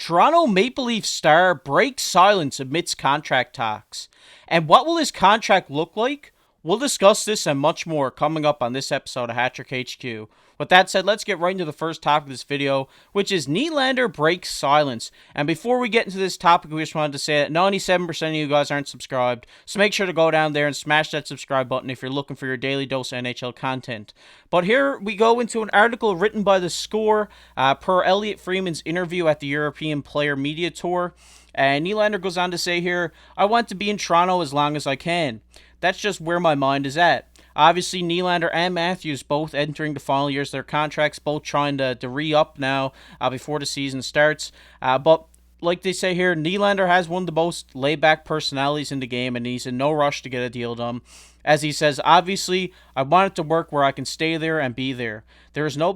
Toronto Maple Leaf star breaks silence amidst contract talks. And what will his contract look like? We'll discuss this and much more coming up on this episode of Hattrick HQ. With that said, let's get right into the first topic of this video, which is Nylander breaks silence. And before we get into this topic, we just wanted to say that 97% of you guys aren't subscribed, so make sure to go down there and smash that subscribe button if you're looking for your daily dose of NHL content. But here we go into an article written by The Score, per Elliot Freeman's interview at the European Player Media Tour. And Nylander goes on to say here, "I want to be in Toronto as long as I can. That's just where my mind is at." Obviously, Nylander and Matthews both entering the final years of their contracts, both trying to re-up now before the season starts. But like they say here, Nylander has one of the most laid-back personalities in the game, and he's in no rush to get a deal done. As he says, "Obviously, I want it to work where I can stay there and be there. There's no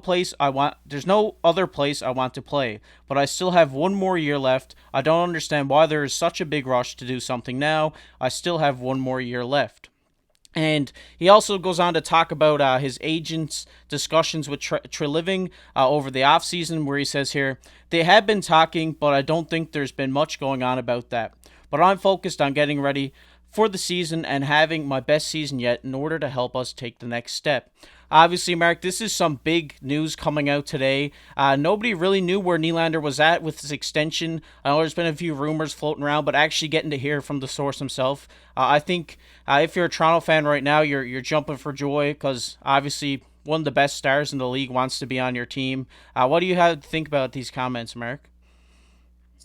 other place I want to play, but I still have one more year left. I don't understand why there is such a big rush to do something now. I still have one more year left." And he also goes on to talk about his agent's discussions with Treliving over the offseason, where he says here, "They have been talking, but I don't think there's been much going on about that. But I'm focused on getting ready for the season and having my best season yet in order to help us take the next step." Obviously, Mark, this is some big news coming out today. Nobody really knew where Nylander was at with his extension. I know there's been a few rumors floating around, but actually getting to hear from the source himself, I think if you're a Toronto fan right now, you're jumping for joy because obviously one of the best stars in the league wants to be on your team. What do you have to think about these comments, Mark?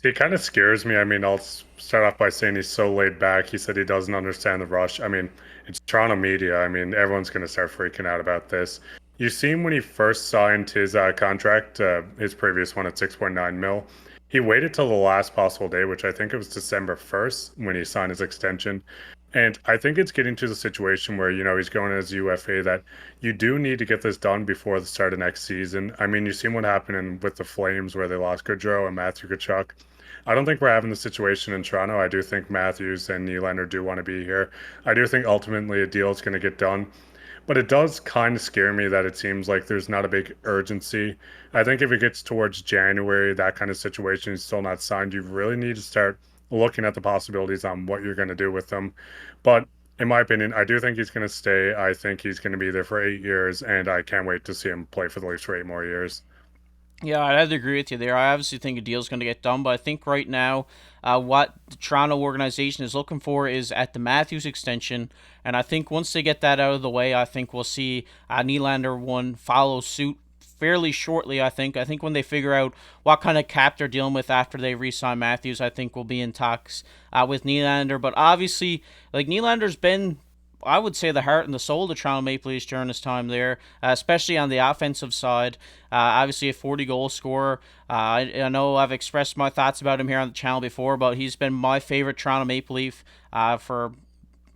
It kind of scares me. I mean, I'll start off by saying he's so laid back. He said he doesn't understand the rush. I mean, it's Toronto media. I mean, everyone's going to start freaking out about this. You seen when he first signed his contract, his previous one at 6.9 mil. He waited till the last possible day, which I think it was December 1st when he signed his extension. And I think it's getting to the situation where, he's going as UFA that you do need to get this done before the start of next season. I mean, you've seen what happened with the Flames where they lost Goodrow and Matthew Tkachuk. I don't think we're having the situation in Toronto. I do think Matthews and Nylander do want to be here. I do think ultimately a deal is going to get done. But it does kind of scare me that it seems like there's not a big urgency. I think if it gets towards January, that kind of situation is still not signed, you really need to start looking at the possibilities on what you're going to do with them. But in my opinion, I do think he's going to stay. I think he's going to be there for 8 years, and I can't wait to see him play for the Leafs for 8 more years. Yeah, I'd have to agree with you there. I obviously think a deal's going to get done, but I think right now what the Toronto organization is looking for is at the Matthews extension, and I think once they get that out of the way, I think we'll see Nylander one follow suit fairly shortly. I think when they figure out what kind of cap they're dealing with after they re-sign Matthews, I think we'll be in talks with Nylander. But obviously, like Nylander's been, I would say, the heart and the soul of the Toronto Maple Leafs during his time there, especially on the offensive side. Obviously, a 40-goal scorer. I know I've expressed my thoughts about him here on the channel before, but he's been my favorite Toronto Maple Leaf for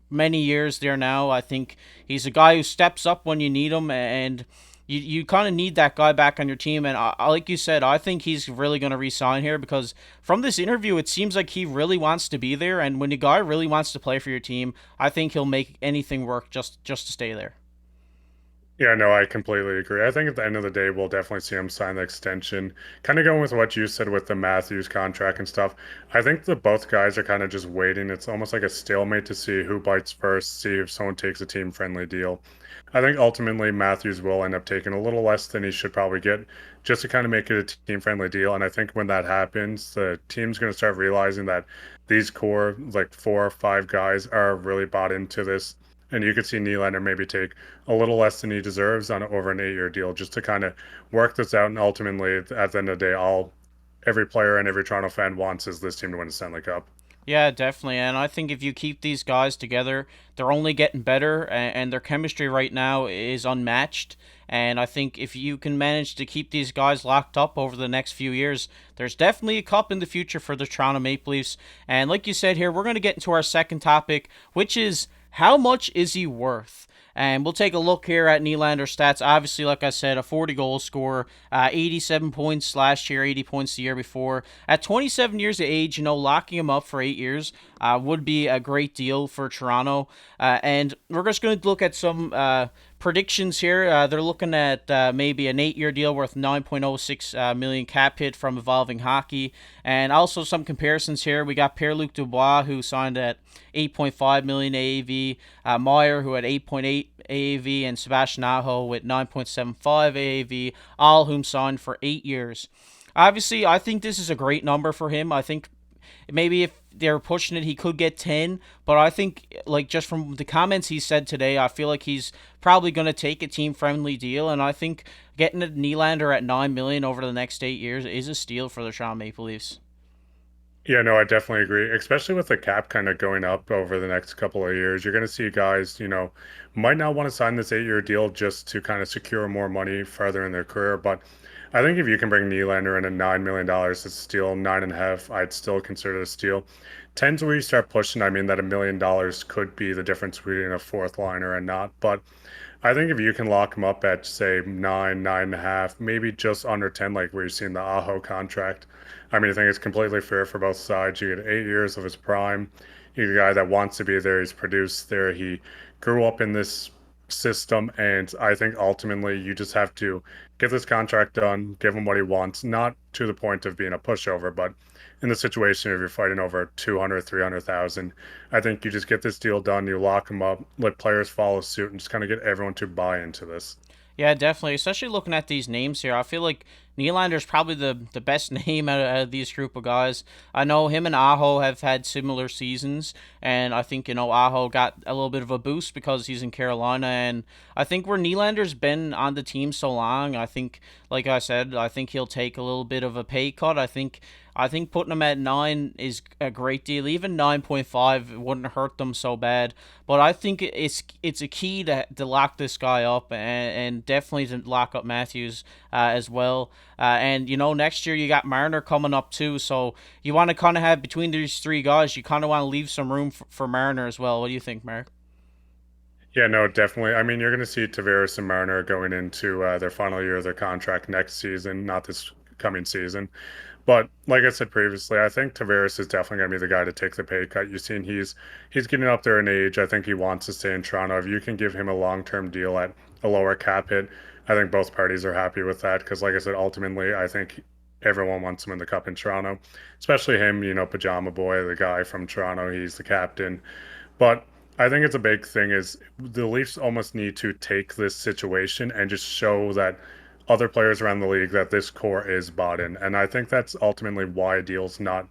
many years there now. I think he's a guy who steps up when you need him, and you kind of need that guy back on your team. And like you said, I think he's really going to re-sign here because from this interview, it seems like he really wants to be there. And when a guy really wants to play for your team, I think he'll make anything work just to stay there. Yeah, no, I completely agree. I think at the end of the day, we'll definitely see him sign the extension. Kind of going with what you said with the Matthews contract and stuff. I think that both guys are kind of just waiting. It's almost like a stalemate to see who bites first, see if someone takes a team-friendly deal. I think ultimately Matthews will end up taking a little less than he should probably get just to kind of make it a team-friendly deal. And I think when that happens, the team's going to start realizing that these core, like 4 or 5 guys, are really bought into this, and you could see Nylander maybe take a little less than he deserves on over an 8 year deal just to kind of work this out. And ultimately, at the end of the day, all every player and every Toronto fan wants is this team to win the Stanley Cup. Yeah, definitely. And I think if you keep these guys together, they're only getting better, and their chemistry right now is unmatched. And I think if you can manage to keep these guys locked up over the next few years, there's definitely a cup in the future for the Toronto Maple Leafs. And like you said here, we're going to get into our second topic, which is how much is he worth? And we'll take a look here at Nylander's stats. Obviously, like I said, a 40-goal scorer, 87 points last year, 80 points the year before. At 27 years of age, locking him up for 8 years would be a great deal for Toronto. And we're just going to look at some predictions here. They're looking at maybe an 8-year deal worth 9.06 million cap hit from Evolving Hockey, and also some comparisons here. We got Pierre-Luc Dubois, who signed at 8.5 million AAV, Meyer, who had 8.8 AAV, and Sebastian Aho with 9.75 AAV, all whom signed for 8 years. Obviously, I think this is a great number for him. I think maybe if they're pushing it, he could get 10. But I think, like, just from the comments he said today, I feel like he's probably going to take a team friendly deal. And I think getting a Nylander at 9 million over the next 8 years is a steal for the Toronto Maple Leafs. Yeah, no, I definitely agree. Especially with the cap kind of going up over the next couple of years, you're going to see guys, might not want to sign this 8-year deal just to kind of secure more money further in their career. But I think if you can bring Nylander in at $9 million, it's still 9.5. I'd still consider it a steal. 10's where you start pushing. I mean, that $1 million could be the difference between a fourth liner and not. But I think if you can lock him up at say 9.5, maybe just under 10, like where you're seeing the Aho contract. I mean, I think it's completely fair for both sides. You get 8 years of his prime. You get a guy that wants to be there. He's produced there. He grew up in this system, and I think ultimately you just have to get this contract done, give him what he wants, not to the point of being a pushover, but in the situation if you're fighting over 200, 300,000, I think you just get this deal done, you lock him up, let players follow suit, and just kind of get everyone to buy into this. Yeah, definitely. Especially looking at these names here, I feel like Nylander's probably the best name out of these group of guys. I know him and Aho have had similar seasons, and I think Aho got a little bit of a boost because he's in Carolina, and I think where Nylander's been on the team so long, I think, like I said, I think he'll take a little bit of a pay cut. I think putting him at 9 is a great deal. Even 9.5 wouldn't hurt them so bad. But I think it's a key to lock this guy up and definitely to lock up Matthews as well. And next year you got Marner coming up too. So you want to kind of have between these three guys, you kind of want to leave some room for Marner as well. What do you think, Mark? Yeah, no, definitely. I mean, you're going to see Tavares and Marner going into their final year of their contract next season, not this coming season. But like I said previously, I think Tavares is definitely going to be the guy to take the pay cut. You've seen he's getting up there in age. I think he wants to stay in Toronto. If you can give him a long-term deal at a lower cap hit, I think both parties are happy with that. Because like I said, ultimately, I think everyone wants him in the cup in Toronto, especially him. Pajama Boy, the guy from Toronto. He's the captain. But I think it's a big thing is the Leafs almost need to take this situation and just show that other players around the league that this core is bought in. And I think that's ultimately why a deal's not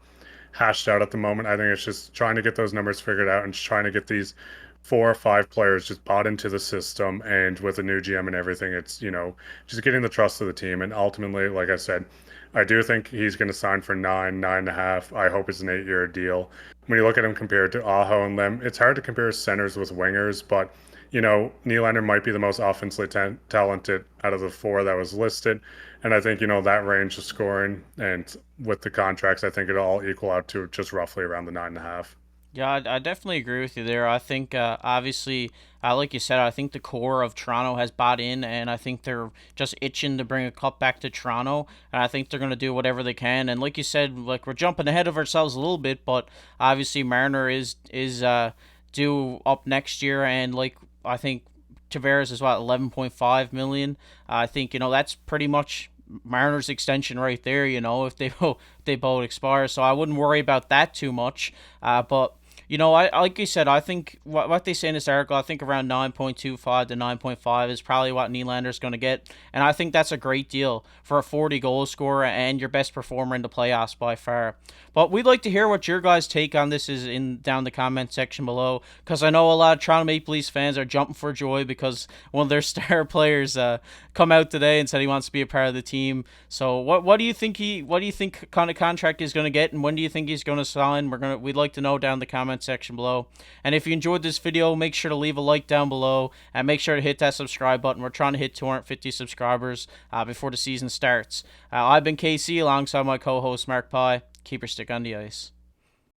hashed out at the moment. I think it's just trying to get those numbers figured out and just trying to get these 4 or 5 players just bought into the system. And with the new GM and everything, it's, just getting the trust of the team. And ultimately, like I said, I do think he's going to sign for 9.5. I hope it's an 8-year deal. When you look at him compared to Aho and them, it's hard to compare centers with wingers, but Nylander might be the most offensively talented out of the 4 that was listed. And I think, that range of scoring and with the contracts, I think it'll all equal out to just roughly around the 9.5. Yeah, I definitely agree with you there. I think, obviously, like you said, I think the core of Toronto has bought in, and I think they're just itching to bring a cup back to Toronto, and I think they're going to do whatever they can. And like you said, like we're jumping ahead of ourselves a little bit, but obviously Marner is due up next year, and like I think Tavares is what 11.5 million. I think that's pretty much Marner's extension right there. If they both expire, so I wouldn't worry about that too much. But I like you said, I think what they say in this article, I think around 9.25 to 9.5 is probably what Nylander's going to get, and I think that's a great deal for a 40 goal scorer and your best performer in the playoffs by far. But we'd like to hear what your guys' take on this is in down the comment section below, because I know a lot of Toronto Maple Leafs fans are jumping for joy because one of their star players come out today and said he wants to be a part of the team. So what do you think kind of contract he's going to get, and when do you think he's going to sign? We'd like to know down in the comment section below. And if you enjoyed this video, make sure to leave a like down below and make sure to hit that subscribe button. We're trying to hit 250 subscribers before the season starts. I've been KC alongside my co-host Mark Pye. Keep your stick on the ice.